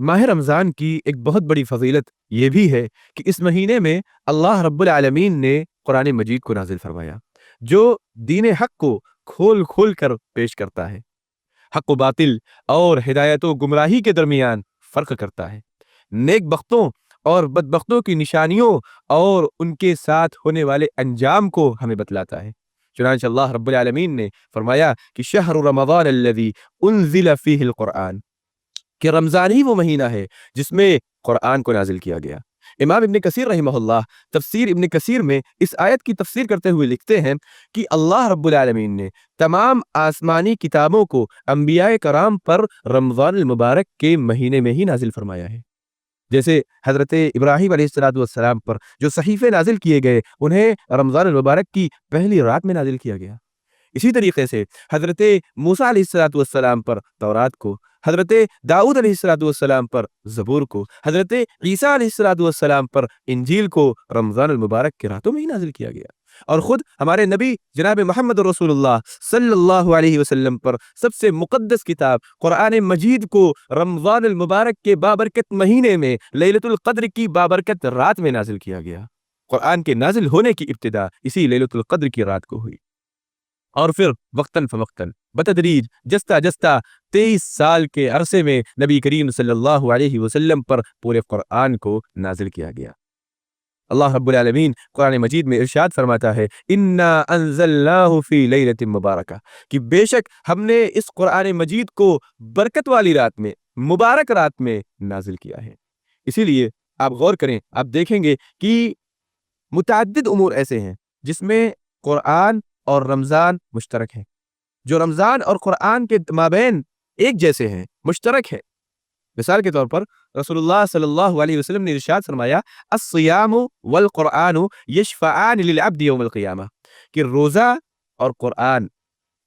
माह रमज़ान की एक बहुत बड़ी फ़ज़ीलत ये भी है कि इस महीने में अल्लाह रब्बुल आलमीन ने कुरान मजीद को नाज़िल फ़रमाया, जो दीन हक़ को खोल-खोल कर पेश करता है। हक़ व बातिल और हिदायत व गुमराही के दरमियान फ़र्क करता है। नेक बख्तों और बदबख्तों की निशानियों और उनके साथ होने वाले अंजाम को हमें बतलाता है। चुनांचे अल्लाह रब्बुल आलमीन ने फरमाया कि शहरु रमज़ान अल्लज़ी उन्ज़िल फ़ीहिल क़ुरआन, कि रमज़ान ही वो महीना है जिसमें कुरान को नाज़िल किया गया। इमाम इब्न कसीर रहमहुल्लाह तफ़सीर इब्न कसीर में इस आयत की तफ़सीर करते हुए लिखते हैं कि अल्लाह रब्बुल आलमीन ने तमाम आसमानी किताबों को अंबियाए कराम पर रमज़ान अल मुबारक के महीने में ही नाज़िल फरमाया है। जैसे हज़रत इब्राहीम अलैहिस्सलातु वस्सलाम पर जो सहीफ़े नाज़िल किए गए, उन्हें रमज़ान अल मुबारक की पहली रात में नाज़िल किया गया। इसी तरीके से हज़रत मूसा अलैहिस्सलातु वस्सलाम पर तौरात को, हज़रत दाऊद अलैहिस्सलातु वस्सलाम पर ज़बूर को, हज़रत ईसा अलैहिस्सलातु वस्सलाम पर इंजील को रमज़ान अल मुबारक की रातों में ही नाज़िल किया गया। और ख़ुद हमारे नबी जनाब मोहम्मद रसूलुल्लाह सल्लल्लाहु अलैहि वसल्लम पर सबसे मुक़द्दस किताब कुरान मजीद को रमज़ान अल मुबारक के बाबरकत महीने में लैलतुल क़द्र की बाबरकत रात में नाज़िल किया गया। कुरान के नाज़िल होने की इब्तिदा इसी लैलतुल क़द्र की रात को हुई। और फिर वक्तन फ़वक्तन बतदरीज जस्ता जस्ता 23 साल के अरसे में नबी करीम सल्लल्लाहु अलैहि वसल्लम पर पूरे कुरान को नाज़िल किया गया। अल्लाह रब्बुल आलमीन कुरान मजीद में इरशाद फरमाता है, इन्ना अंज़लनाहु फ़ी लैलतिन मुबारका, कि बेशक हमने इस कुरान मजीद को बरकत वाली रात में, मुबारक रात में नाज़िल किया है। इसीलिए आप गौर करें, आप देखेंगे कि मुतअद्दिद उमूर ऐसे हैं जिसमें कुरान और रमज़ान मुश्तरक है, जो रमज़ान और कुरान के माबैन एक जैसे हैं, मुश्तरक है। मिसाल के तौर पर रसूलुल्लाह सल्लल्लाहु अलैहि वसल्लम ने इरशाद फरमाया, अस्सियामु वल कुरआनु यशफ़आन लिल अब्दि यौमल क़ियामह, कि रोज़ा और कुरान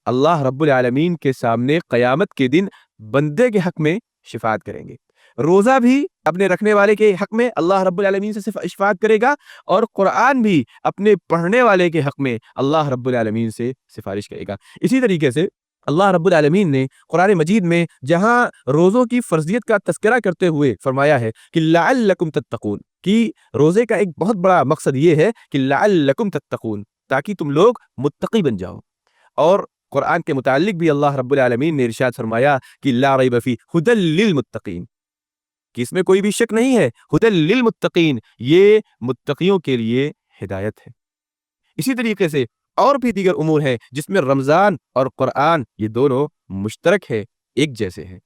अल्लाह रब्बुल आलमीन के सामने क़यामत के दिन बंदे के हक़ में शिफ़ाअत करेंगे। रोज़ा भी अपने रखने वाले के हक़ में अल्लाह रब्बुल आलमीन से शिफ़ाअत करेगा, और कुरान भी अपने पढ़ने वाले के हक़ में अल्लाह रब्बुल आलमीन से सिफ़ारिश करेगा। इसी तरीके से अल्लाह रब्बुल आलमीन ने कुरान मजीद में जहाँ रोज़ों की फ़र्ज़ियत का तज़किरा करते हुए फरमाया है कि लअल्लकुम तत्तक़ून, कि रोज़े का एक बहुत बड़ा मकसद ये है कि लअल्लकुम तत्तक़ून, ताकि तुम लोग मुत्तक़ी बन जाओ। और कुरान के मुताल्लिक़ भी अल्लाह रब्बुल आलमीन ने इरशाद फरमाया कि ला रैब फ़ीह हुदल लिल मुत्तक़ीन, कि इसमें कोई भी शक नहीं है, हुदल लिल मुत्तक़ीन, ये मुत्तक़ियों के लिए हिदायत है। इसी तरीके से और भी दीगर उमूर हैं जिसमें रमज़ान और कुरान ये दोनों मुश्तरक है, एक जैसे हैं।